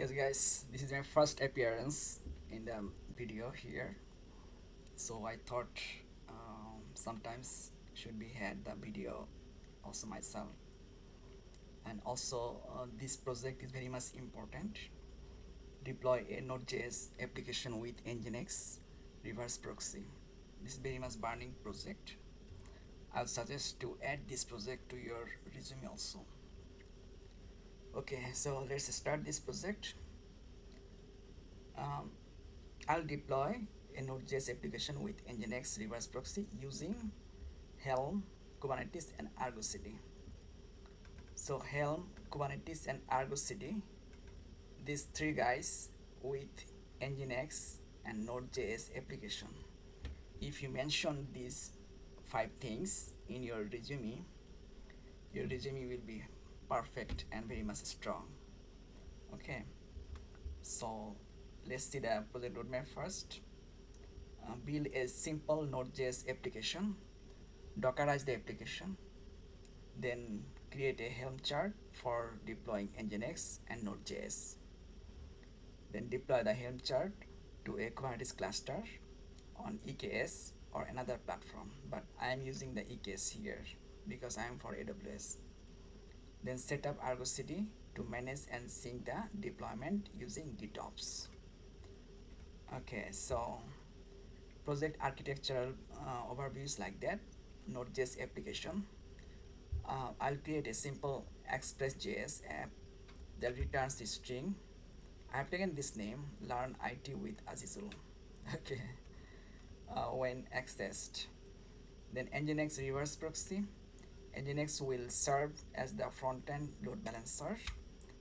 Yes guys, this is my first appearance in the video here, so I thought sometimes should be had the video also myself. And also this project is very much important. Deploy a Node.js application with Nginx reverse proxy. This is very much burning project. I'll suggest to add this project to your resume also. Okay, so let's start this project. um, I'll deploy a Node.js application with Nginx reverse proxy using Helm, Kubernetes, and ArgoCD. So Helm, Kubernetes, and ArgoCD, these three guys with Nginx and Node.js application. If you mention these five things in your resume will be perfect and very much strong. Okay, so let's see the project roadmap first. Build a simple Node.js application, Dockerize the application, then create a Helm chart for deploying Nginx and Node.js. Then deploy the Helm chart to a Kubernetes cluster on EKS or another platform, but I am using the EKS here because I am for AWS. Then set up ArgoCD to manage and sync the deployment using GitOps. Okay, so project architectural overviews like that. Node.js application. I'll create a simple Express.js app that returns the string. I have taken this name, learn IT with Azizul. Okay, when accessed. Then Nginx reverse proxy. Nginx will serve as the front-end load balancer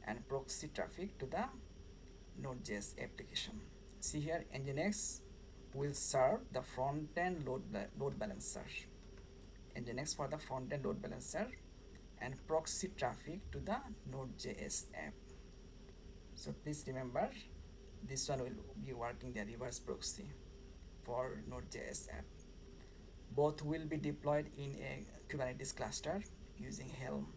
and proxy traffic to the Node.js application. See here, Nginx will serve the front-end load balancer. Nginx for the front-end load balancer and proxy traffic to the Node.js app. So please remember, this one will be working the reverse proxy for Node.js app. Both will be deployed in a Kubernetes cluster using Helm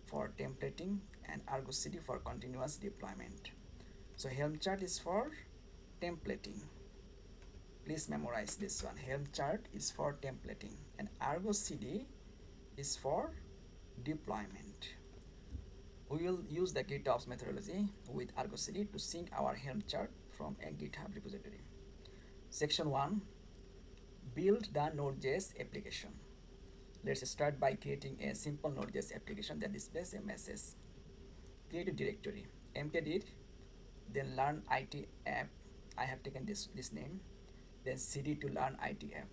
for templating and ArgoCD for continuous deployment. So Helm chart is for templating. Please memorize this one. Helm chart is for templating and ArgoCD is for deployment. We will use the GitOps methodology with ArgoCD to sync our Helm chart from a GitHub repository. Section 1, build the Node.js application. Let's start by creating a simple Node.js application that displays a message. Create a directory, mkdir, then learn IT app. I have taken this name, then cd to learn IT app.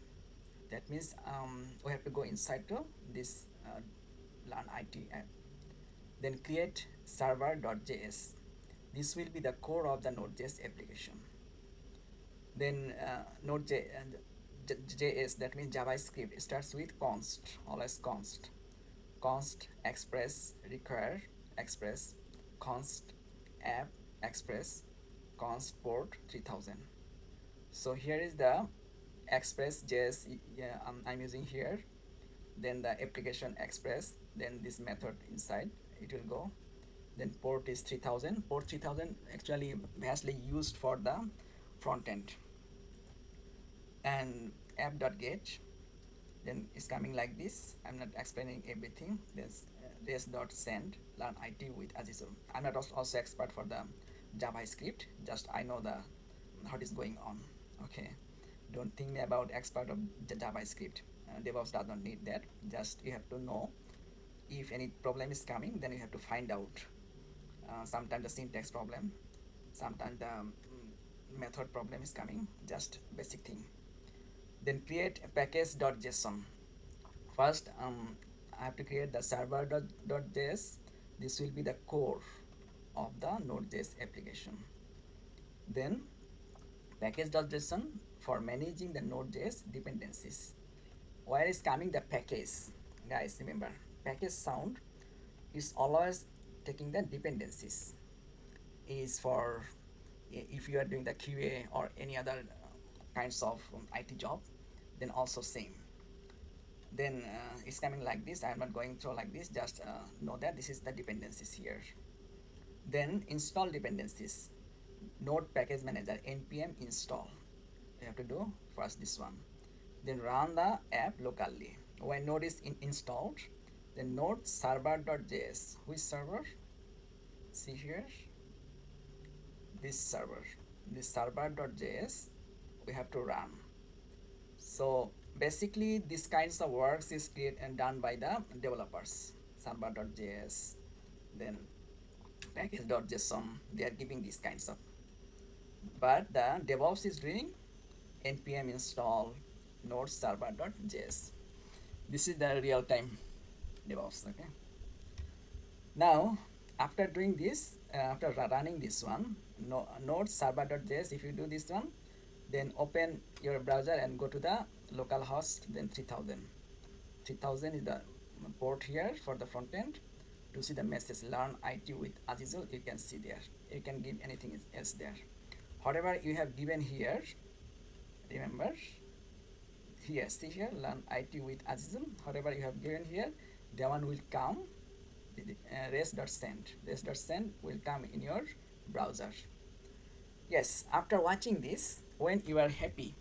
That means we have to go inside to this learn IT app. Then create server.js. This will be the core of the Node.js application. Then Node.js, that means JavaScript, starts with const, always const. Const express require express, const app express, const port 3000. So here is the express.js I'm using here. Then the application express, then this method inside it will go. Then port is 3000. Port 3000 actually vastly used for the front end. And app.get, then it's coming like this. I'm not explaining everything. There's res.send learn IT with Azizul. I'm not also expert for the JavaScript, just I know the how it is going on. Okay, don't think about expert of the JavaScript. DevOps does not need that. Just you have to know if any problem is coming, then you have to find out. Sometimes the syntax problem, sometimes the method problem is coming, just basic thing. Then create a package.json. First I have to create the server.js. This will be the core of the Node.js application. Then package.json for managing the Node.js dependencies. Where is coming the package? Guys, remember, package sound is always taking the dependencies. Is for if you are doing the QA or any other kinds of IT job, then also same. Then it's coming like this. I'm not going through like this, just know that this is the dependencies here. Then install dependencies. Node package manager npm install. You have to do first this one. Then run the app locally. When node is installed, then node server.js. Which server? See here, this server. This server.js we have to run. So basically this kinds of works is created and done by the developers. Server.js, then package.json, they are giving these kinds of, but the DevOps is doing npm install node server.js. This is the real time DevOps. Okay, now after doing this, after running this one, node server.js, if you do this one, then open your browser and go to the localhost, then 3000 is the port here for the front end. To see the message learn IT with Azizul, you can see there. You can give anything else there. Whatever you have given here, remember here, see here, learn IT with Azizul. Whatever you have given here, that one will come. Res.send will come in your browser. Yes, after watching this, when you are happy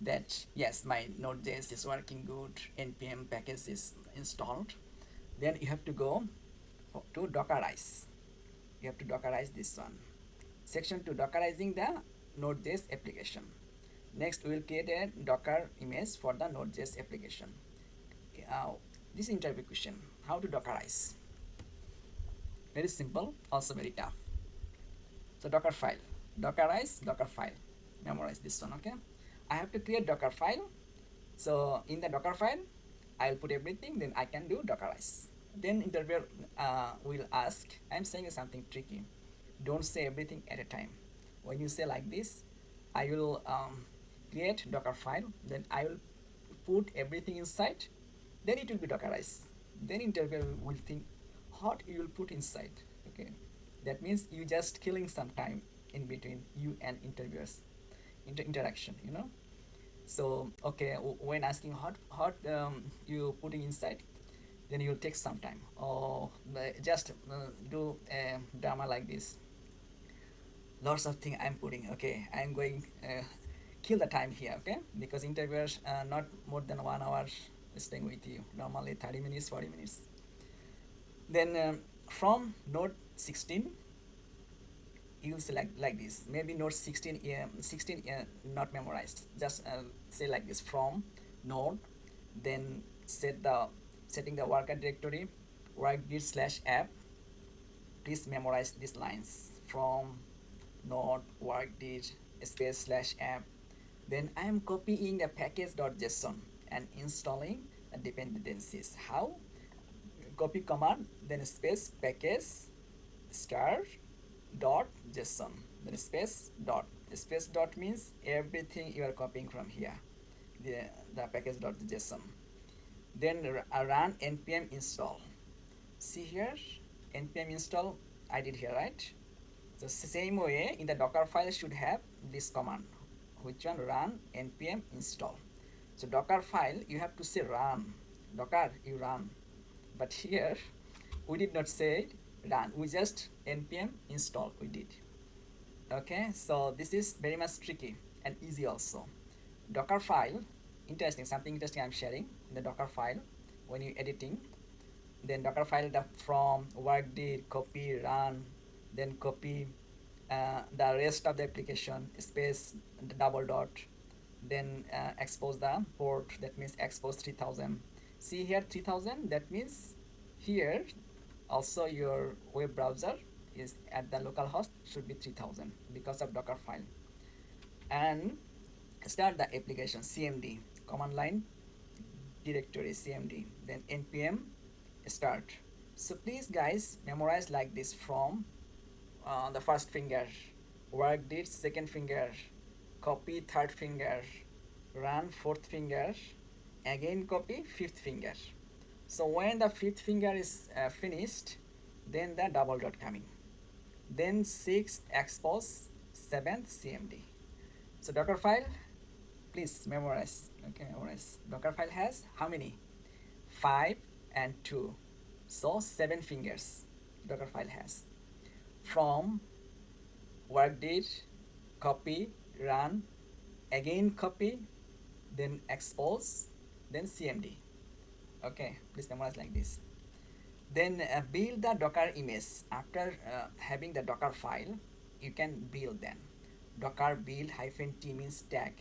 that yes, my Node.js is working good, npm package is installed, then you have to go to Dockerize. You have to Dockerize this one. Section 2, Dockerizing the Node.js application. Next, we will create a Docker image for the Node.js application. This interview question, how to Dockerize? Very simple, also very tough. So Docker file, Dockerize, Docker file. Memorize this one, okay? I have to create Docker file. So in the Docker file, I will put everything, then I can do Dockerize. Then interviewer will ask, I'm saying something tricky. Don't say everything at a time. When you say like this, I will create Docker file, then I will put everything inside, then it will be Dockerized. Then interviewer will think, what you will put inside, okay? That means you just killing some time in between you and interviewers, interaction, you know? So, okay, when asking what you putting inside, then you'll take some time. Or just do a drama like this. Lots of things I'm putting, okay? I'm going kill the time here, okay? Because interviewers not more than 1 hour staying with you. Normally 30 minutes, 40 minutes. Then from node 16, you select like this. Maybe node 16 not memorized. Just say like this, from node, then setting the worker directory, workdir/app. Please memorize these lines, from node workdir space/app. Then I am copying the package.json and installing the dependencies. How? Copy command, then space package star dot json, then space dot. Space dot means everything you are copying from here, the package dot json. Then run npm install. See here, npm install I did here, right? So same way in the Docker file should have this command. Which one? Run npm install. So Docker file you have to say run. Docker you run. But here we did not say run. We just npm install we did. Okay, so this is very much tricky and easy also. Docker file, interesting, something interesting I'm sharing. In the Docker file, when you editing, then Docker file the from workdir, copy, run, then copy the rest of the application, space, double dot, then expose the port, that means expose 3000. See here 3000, that means here also your web browser is at the local host should be 3000 because of Docker file. And start the application, cmd, command line directory cmd, then npm start. So please guys memorize like this, from the first finger, work did second finger, copy third finger, run fourth finger, again copy fifth finger. So when the fifth finger is finished, then the double dot coming, then sixth expose, seventh cmd. So Docker file, please memorize. Okay, memorize. Docker file has how many? 5 and 2, so 7 fingers Docker file has. from work date, copy, run, again copy, then expose, then cmd. Okay, please memorize like this. Then build the docker image. After having the docker file, you can build them. Docker build hyphen t means tag.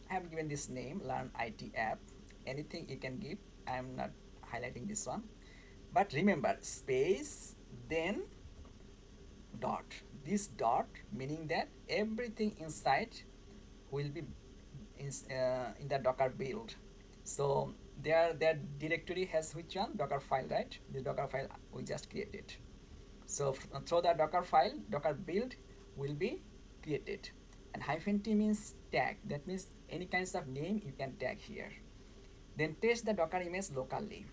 I have given this name, learn it app. Anything you can give. I am not highlighting this one, but remember space then dot. This dot meaning that everything inside will be in the docker build. So their directory has which one? Docker file, right? The docker file we just created. So through the docker file, docker build will be created. And hyphen t means tag. That means any kinds of name you can tag here. Then test the docker image locally.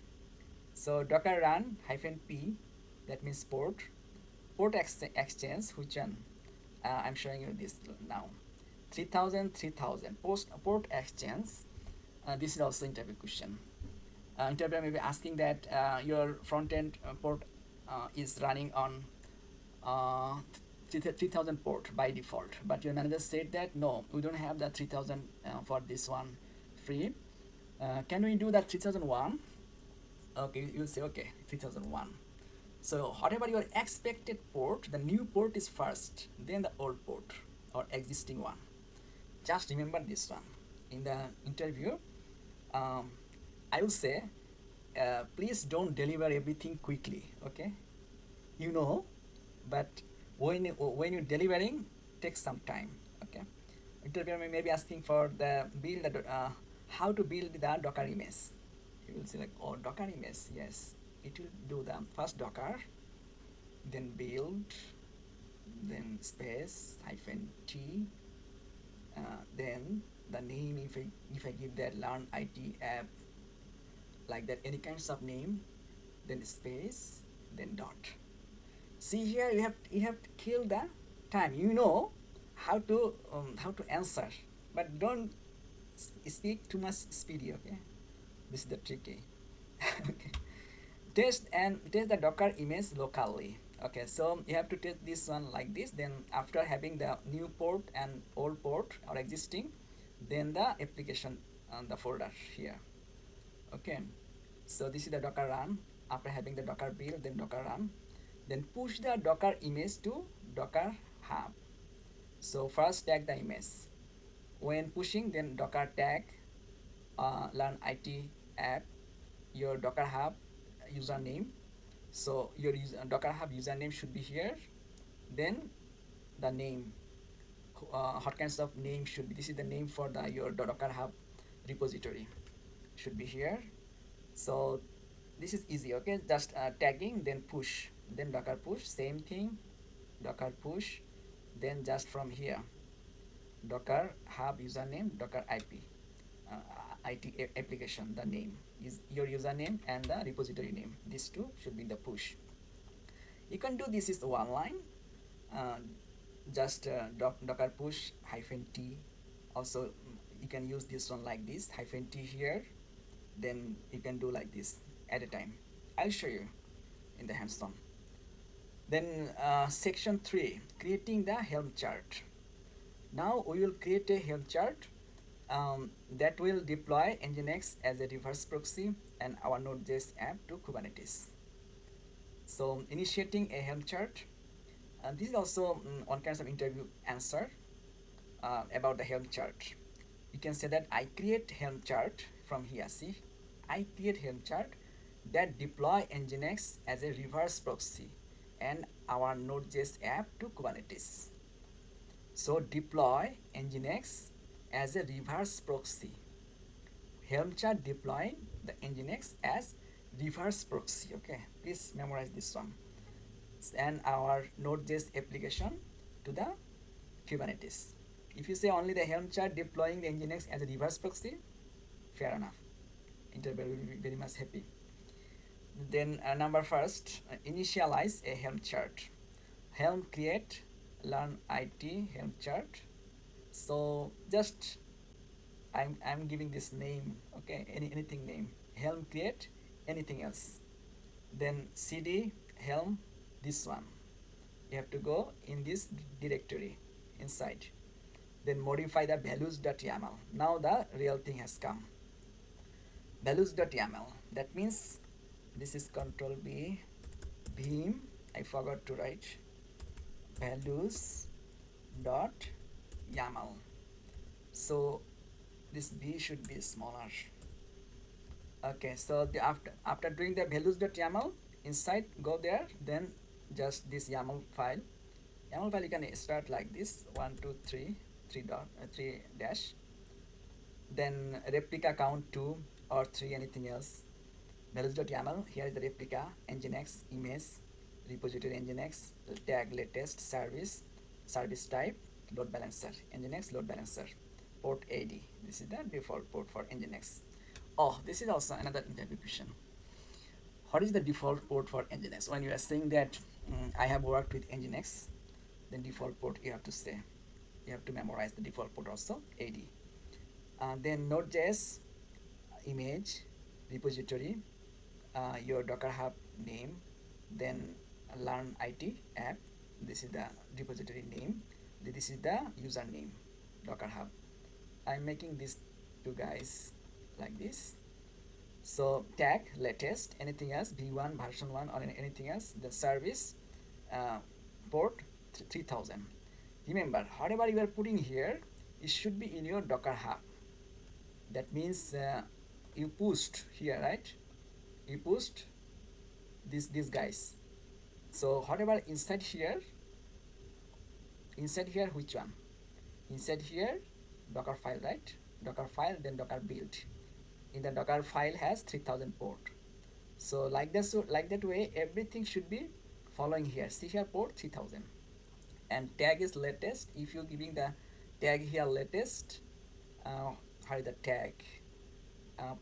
So docker run hyphen p, that means port. Port exchange, which one? I'm showing you this now. 3000 3000 port exchange. This is also interview question. Interviewer may be asking that your front end port is running on 3000 port by default, but your manager said that no, we don't have the 3000 for this one free. Can we do that 3001? Okay, you'll say okay, 3001. So whatever your expected port, the new port is first, then the old port or existing one. Just remember this one. In the interview, I will say, please don't deliver everything quickly. Okay, you know, but when you're delivering, takes some time. Okay, interviewer may be asking for the build how to build the docker image. You will say like, oh, docker image, yes, it will do the first docker, then build, then space hyphen t, then the name. If I give that learn it app like that, any kinds of name, then space, then dot. See here, you have to kill the time. You know how to answer, but don't speak too much speedy. Okay, this is the tricky. Okay, test the docker image locally. Okay, so you have to test this one like this. Then after having the new port and old port or existing, then the application on the folder here. Okay, so this is the docker run. After having the docker build, then docker run, then push the docker image to docker hub. So first tag the image. When pushing, then docker tag learn it app, your docker hub username. So your docker hub username should be here. Then the name, what kinds of name should be, this is the name for the your docker hub repository, should be here. So this is easy. Okay, just tagging, then push, then docker push, same thing, docker push, then just from here docker hub username, docker ip, it application, the name is your username and the repository name. These two should be the push. You can do this is one line, just docker push hyphen t. Also you can use this one like this, hyphen t here, then you can do like this at a time. I'll show you in the hands-on. Then section 3, creating the Helm chart. Now we will create a Helm chart that will deploy Nginx as a reverse proxy and our Node.js app to Kubernetes. So initiating a Helm chart. This is also one kind of interview answer about the Helm chart. You can say that I create Helm chart from here. See, I create Helm chart that deploy Nginx as a reverse proxy and our Node.js app to Kubernetes. So deploy Nginx as a reverse proxy. Helm chart deploying the Nginx as reverse proxy. Okay, please memorize this one. And our Node.js application to the Kubernetes. If you say only the Helm chart deploying the Nginx as a reverse proxy, fair enough. Interviewer will be very much happy. Then number first, initialize a Helm chart. Helm create learn it Helm chart. So just I'm giving this name. Okay, anything name. Helm create, anything else. Then cd Helm, this one. You have to go in this directory inside, then modify the values.yaml. Now the real thing has come. Values.yaml, that means this is control B, beam, I forgot to write values.yaml. So this B should be smaller. Okay, so the after doing the values.yaml, inside go there, then just this YAML file. YAML file you can start like this 1 2 3 3 dash, then replica count 2 or 3, anything else. Values.yaml, here is the replica, Nginx image, repository Nginx, tag latest, service type, load balancer, Nginx load balancer, port 80. This is the default port for Nginx. Oh, this is also another interview question. What is the default port for Nginx? When you are saying that I have worked with Nginx, then default port you have to say. You have to memorize the default port also, 80. Then Node.js image, repository, your Docker Hub name, then learn IT app. This is the repository name. This is the username, Docker Hub. I'm making these two guys like this. So tag latest, anything else, v1 version 1 or anything else, the service port 3000. Remember, whatever you are putting here, it should be in your Docker Hub. That means you pushed here, right? You pushed these guys. So whatever inside here, which one? Inside here, Docker file, right? Docker file, then Docker build. In the Docker file has 3000 port. So like this, like that way, everything should be following here. See here, port 3000, and tag is latest. If you're giving the tag here latest, how is the tag?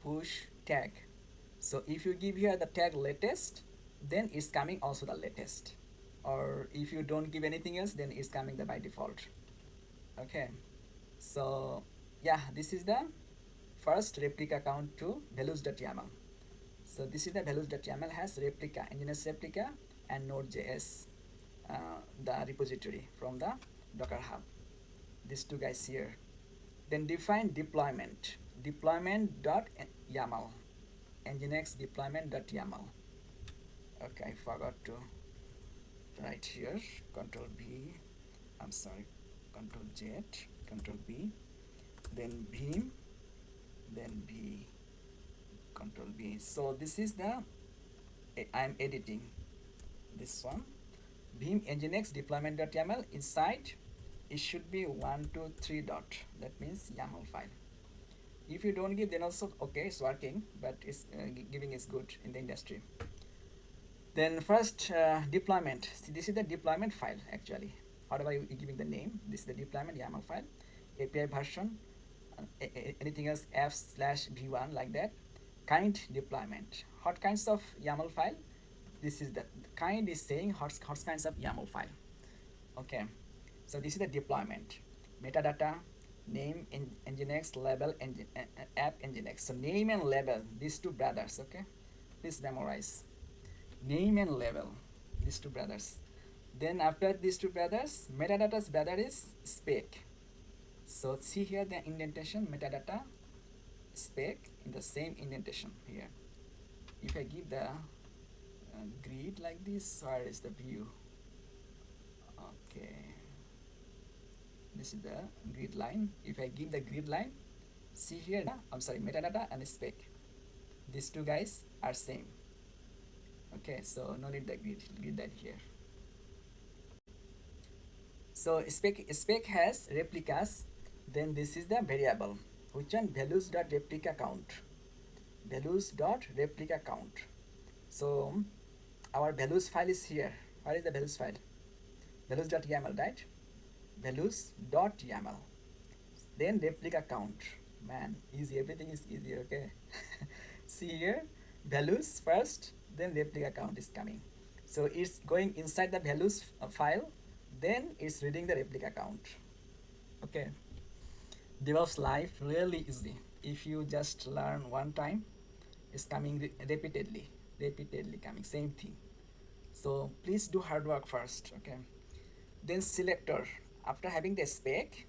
Push tag. So if you give here the tag latest, then it's coming also the latest. Or if you don't give anything else, then it's coming the by default. Okay. So yeah, this is the first replica count to values.yaml. So this is the values.yaml has replica, Nginx replica, and Node.js, the repository from the Docker Hub. These two guys here. Then define deployment, deployment.yaml, Nginx deployment.yaml. Okay, I forgot to write here. Control B, I'm sorry, Control Z, Control B, then beam, then B, Control B. So this is the, I'm editing this one. Beam Nginx deployment.yaml, inside it should be 1 2 3 dot, that means YAML file. If you don't give, then also okay, it's working, but it's giving is good in the industry. Then first deployment. See, this is the deployment file actually. Whatever you giving the name, this is the deployment YAML file, API version, anything else f/v1 like that. Kind deployment. What kinds of YAML file? This is the kind is saying what kinds of YAML file. Okay, so this is the deployment. Metadata, name, Nginx, label, app Nginx. So name and label, these two brothers. Okay, please memorize. Name and label, these two brothers. Then after these two brothers, metadata's brother is spec. So see here the indentation, metadata, spec in the same indentation here. If I give the grid like this, where is the view? Okay, this is the grid line. If I give the grid line, see here, I'm sorry, metadata and spec, these two guys are same. Okay, so no need the grid line here. So spec has replicas. Then this is the variable, which one? Values.replica count, values.replica count. So our values file is here. Where is the values file? Values.yaml, right? Values.yaml. Then replica count. Man, easy, everything is easy. Okay. See here, values first, then replica count is coming. So it's going inside the values file, then it's reading the replica count. Okay. DevOps life really easy. If you just learn one time, it's coming repeatedly coming, same thing. So please do hard work first. Okay. Then selector, after having the spec,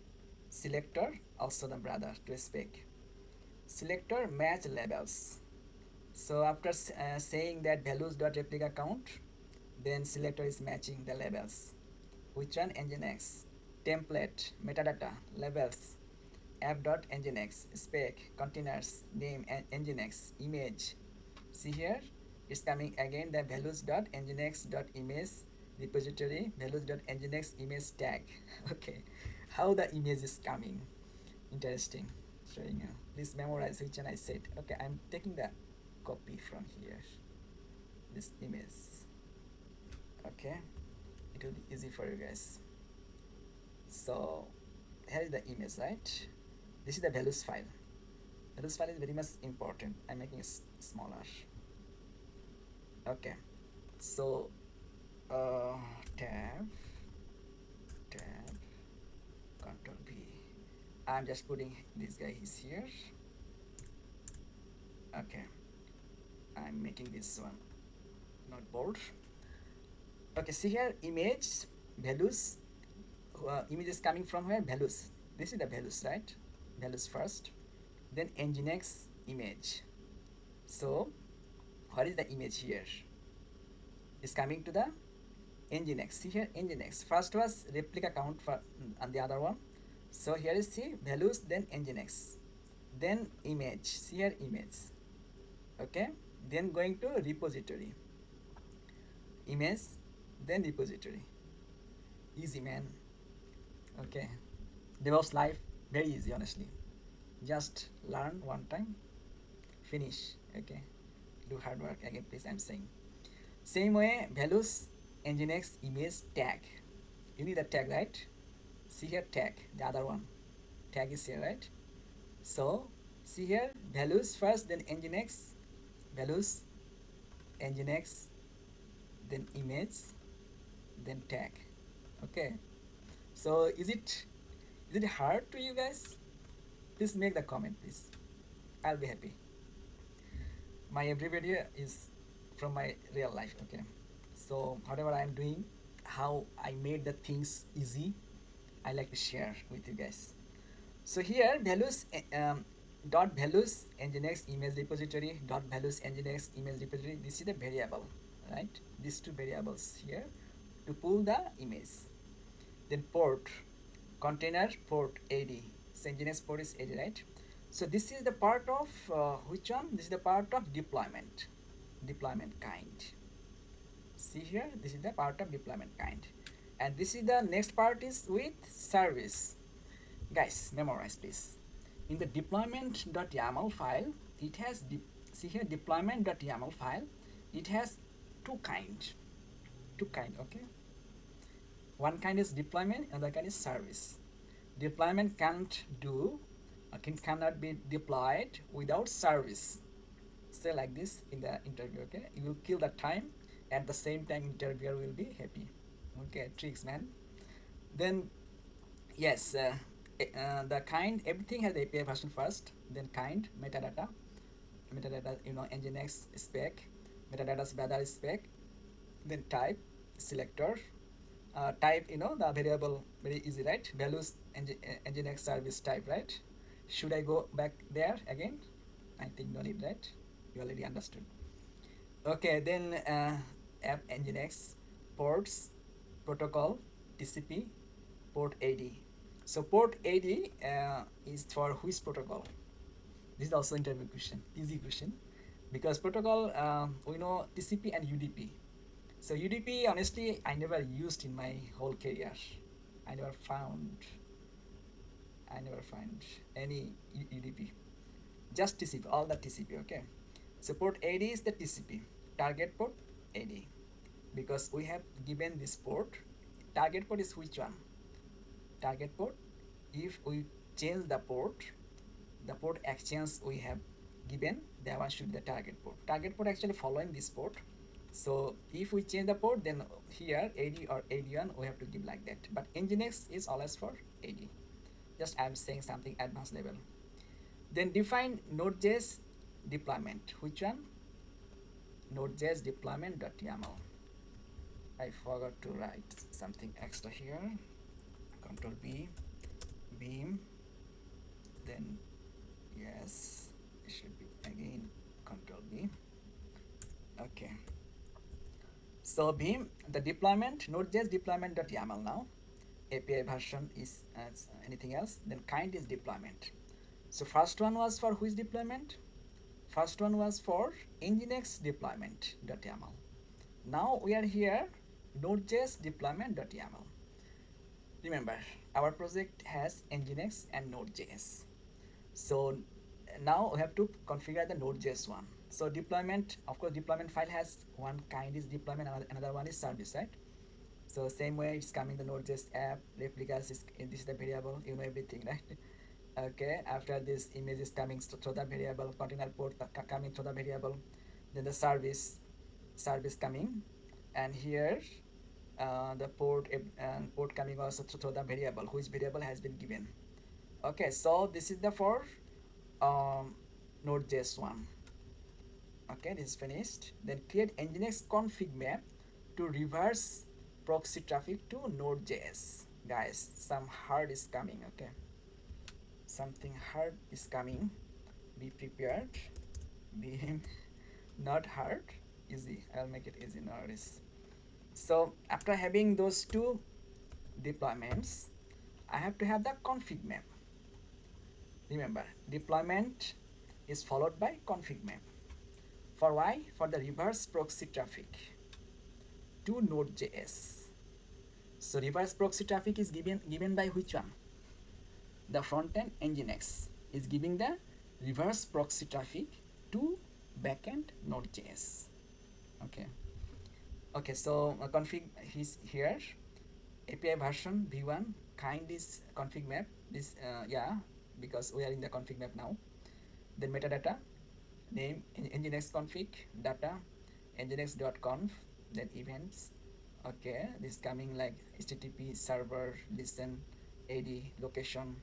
selector also the brother to spec. Selector match labels. So after saying that values.replica count, then selector is matching the labels. Which one? Nginx. Template, metadata, labels, app.nginx, spec, containers, name, and nginx, image. See here, it's coming again the values.nginx.image repository, values.nginx image tag. Okay, how the image is coming? Interesting. Showing you. Please memorize which one I said. Okay, I'm taking the copy from here. This image. Okay, it will be easy for you guys. So here is the image, right? This is the values file. Values file is very much important. I'm making it smaller. Okay, so uh, tab, tab, Control V. I'm just putting this guy is here. Okay, I'm making this one not bold. Okay, see here, image, values. Image is coming from where? Values. This is the values, right? Values first, then nginx image. So what is the image here? It's coming to the nginx. See here, nginx. First was replica count for and the other one. So here is see values, then nginx, then image. See here, image. Okay, then going to repository, image, then repository. Easy, man. Okay, DevOps life very easy, honestly. Just learn one time, finish. Okay, do hard work again, please. I'm saying same way values, nginx image tag. You need a tag, right? See here, tag, the other one. Tag is here, right? So see here, values first, then nginx, values, nginx, then image, then tag. Okay, so is it hard to you guys? Please make the comment, please. I'll be happy. My every video is from my real life. Okay, so whatever I'm doing, how I made the things easy, I like to share with you guys. So here values dot values nginx image repository dot values nginx image repository. This is the variable, right? These two variables here to pull the image. Then port, container port 80. So nginx port is 80, right? So this is the part of which one? This is the part of deployment. Deployment kind. See here, this is the part of deployment kind, and this is the next part is with service. Guys, memorize please. In the deployment.yaml file, it has see here deployment.yaml file. It has two kind. Okay. One kind is deployment, another kind is service. Deployment cannot cannot be deployed without service. Say like this in the interview. Okay, you will kill the time. At the same time, interviewer will be happy. Okay, tricks, man. Then yes, the kind, everything has the API version first, then kind, metadata, nginx spec, metadata's brother spec, then type, selector, type, the variable, very easy, right? Values, nginx service type, right? Should I go back there again? I think no need, right? You already understood. Okay, then app nginx, ports, protocol, TCP, port 80. So port 80 is for which protocol? This is also interview question, easy question, because protocol we know TCP and UDP. So UDP, honestly, I never used in my whole career. I never found any UDP. Just TCP, all the TCP. Okay. So port 80 is the TCP, target port 80, because we have given this port. Target port is which one? Target port. If we change the port exchange we have given, that one should be the target port. Target port actually following this port. So if we change the port, then here 80 or 81 we have to give like that. But nginx is always for 80. Just I'm saying something advanced level. Then define Node.js deployment. Which one? Node.js deployment.yaml. I forgot to write something extra here. Control B, beam, then yes, it should be again Control B. Okay. So beam the deployment Node.js deployment.yaml now. API version is anything else. Then kind is deployment. So first one was for which deployment? First one was for Nginx deployment.yaml. Now we are here Node.js deployment.yaml. Remember, our project has Nginx and Node.js. So now we have to configure the Node.js one. So deployment, of course, deployment file has one kind is deployment, another one is service, right? So same way it's coming the Node.js app, replicas is this is the variable, you know everything, right? Okay, after this image is coming through the variable, container port coming through the variable, then the service coming, and here the port coming also through the variable, which variable has been given. Okay, so this is the for um, Node.js one. Okay, this is finished. Then create Nginx config map to reverse proxy traffic to Node.js. Guys, some hard is coming. Okay, something hard is coming. Be prepared. Be not hard, easy. I'll make it easy nowadays. So after having those two deployments, I have to have the config map. Remember, deployment is followed by config map. For why? For the reverse proxy traffic to Node.js. So reverse proxy traffic is given by which one? The frontend Nginx is giving the reverse proxy traffic to backend Node.js. Okay. Okay, so config is here. API version v1 kind is config map. This yeah, because we are in the config map now. Then metadata name nginx config data nginx.conf, then events. Okay, this is coming like http server listen ad location.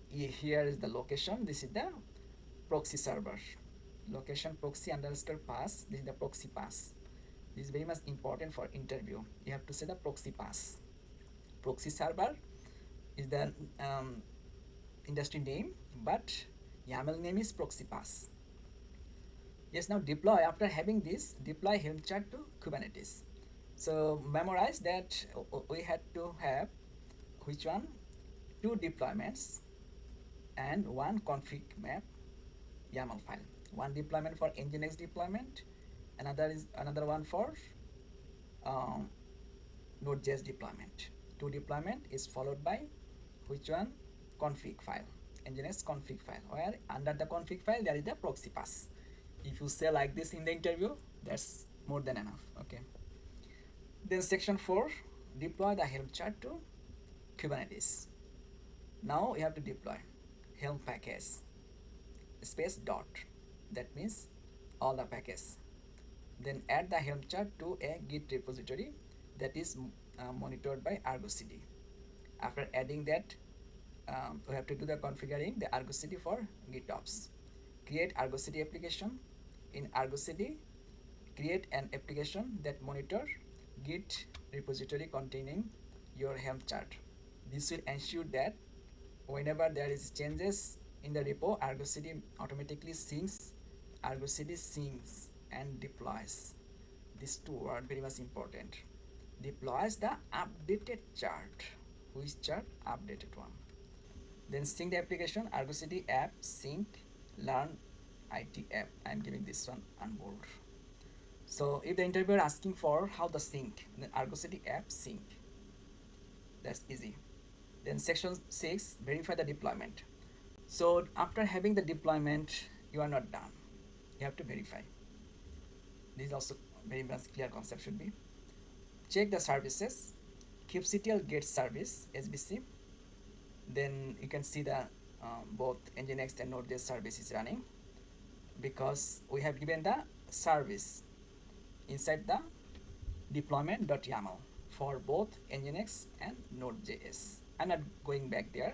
Here is the location, this is the proxy server location, proxy underscore pass, this is the proxy pass. This is very much important for interview. You have to say the proxy pass. Proxy server is the industry name, but YAML name is proxy pass. Yes, now deploy. After having this, deploy Helm chart to Kubernetes. So memorize that we had to have which one? Two deployments and one config map YAML file. One deployment for Nginx deployment, another one for um, Node.js deployment. Two deployment is followed by which one? Config file, Nginx config file, where under the config file there is the proxy pass. If you say like this in the interview, that's more than enough. Okay. Then section 4, deploy the Helm chart to Kubernetes. Now you have to deploy Helm package space dot, that means all the package. Then add the Helm chart to a Git repository that is monitored by ArgoCD. After adding that, we have to do the configuring the ArgoCD for GitOps. Create ArgoCD application. In ArgoCD, create an application that monitor Git repository containing your Helm chart. This will ensure that whenever there is changes in the repo, ArgoCD automatically syncs, and deploys. These two are very much important. Deploys the updated chart. Which chart? Updated one. Then sync the application, ArgoCD app sync learn IT app. I'm giving this one on board. So if the interviewer asking for how the sync, then ArgoCD app sync. That's easy. Then section 6, verify the deployment. So after having the deployment, you are not done. You have to verify. This is also very much clear concept should be. Check the services, kubectl get service SBC. Then you can see the both Nginx and Node.js service is running, because we have given the service inside the deployment.yaml for both Nginx and Node.js. I'm not going back there,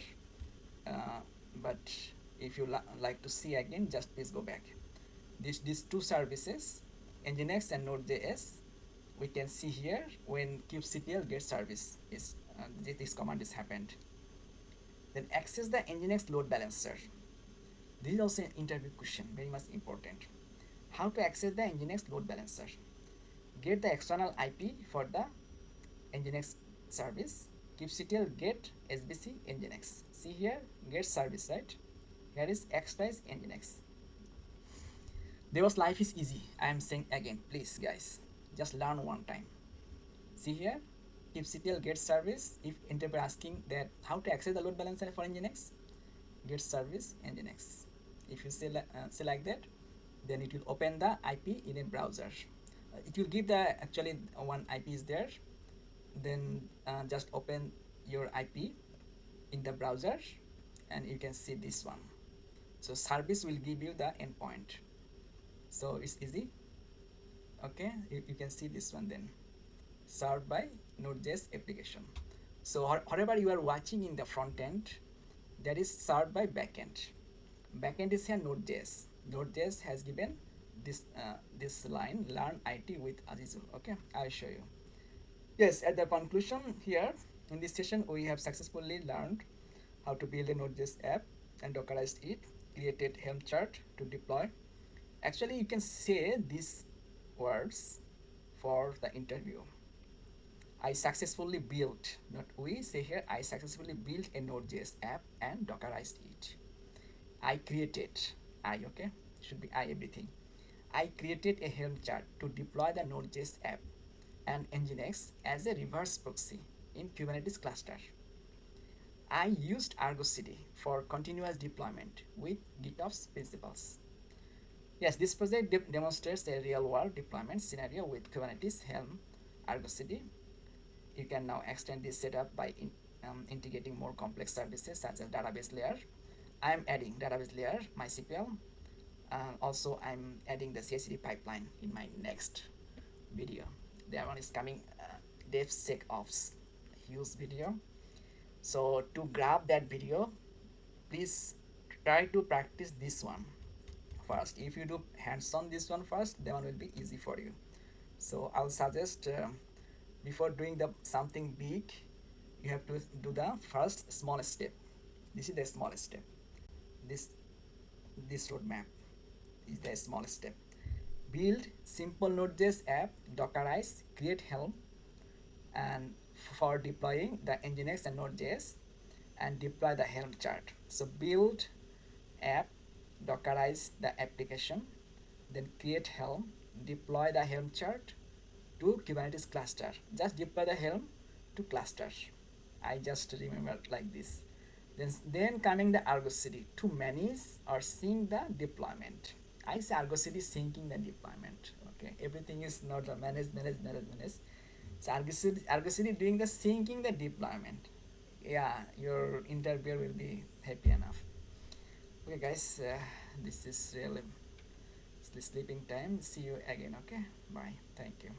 but if you like to see again, just please go back. These two services, Nginx and Node.js, we can see here when kubectl get service is this command is happened. Then access the Nginx load balancer. This is also an interview question, very much important. How to access the Nginx load balancer? Get the external IP for the Nginx service. kubectl get sbc Nginx. See here, get service, right? Here is express Nginx. DevOps life is easy. I am saying again, please guys, just learn one time. See here, kubectl get service. If interviewer asking that how to access the load balancer for Nginx, get service Nginx. If you say like that, then it will open the IP in a browser. It will give the actually one IP is there. Then just open your IP in the browser, and you can see this one. So service will give you the endpoint. So it's easy. Okay, you can see this one then. Served by Node.js application. So whatever you are watching in the front end, that is served by backend. Backend is here Node.js. Node.js has given this line, learn IT with Azizul. Okay, I'll show you. Yes, at the conclusion here in this session, we have successfully learned how to build a Node.js app and Dockerized it, created Helm chart to deploy. Actually, you can say these words for the interview. I successfully built, not we, say here, I successfully built a Node.js app and Dockerized it. I created, okay, should be I everything. I created a Helm chart to deploy the Node.js app and Nginx as a reverse proxy in Kubernetes cluster. I used ArgoCD for continuous deployment with GitOps principles. Yes, this project demonstrates a real-world deployment scenario with Kubernetes, Helm, ArgoCD. You can now extend this setup by integrating more complex services such as database layer. I am adding database layer, MySQL. Also, I'm adding the CI/CD pipeline in my next video. That one is coming, DevSecOps, huge video. So to grab that video, please try to practice this one first. If you do hands-on this one first, that one will be easy for you. So I'll suggest before doing the something big, you have to do the first small step. This is the smallest step. This roadmap is the smallest step. Build simple Node.js app, Dockerize, create Helm, and for deploying the Nginx and Node.js, and deploy the Helm chart. So build app, Dockerize the application, then create Helm, deploy the Helm chart to Kubernetes cluster. Just deploy the Helm to cluster. I just remember like this. Then coming the ArgoCD to manage or sync the deployment. I say ArgoCD syncing the deployment. Okay, everything is not a manage. So ArgoCD doing the syncing the deployment. Yeah, your interviewer will be happy enough. Okay, guys, this is really sleeping time. See you again. Okay, bye. Thank you.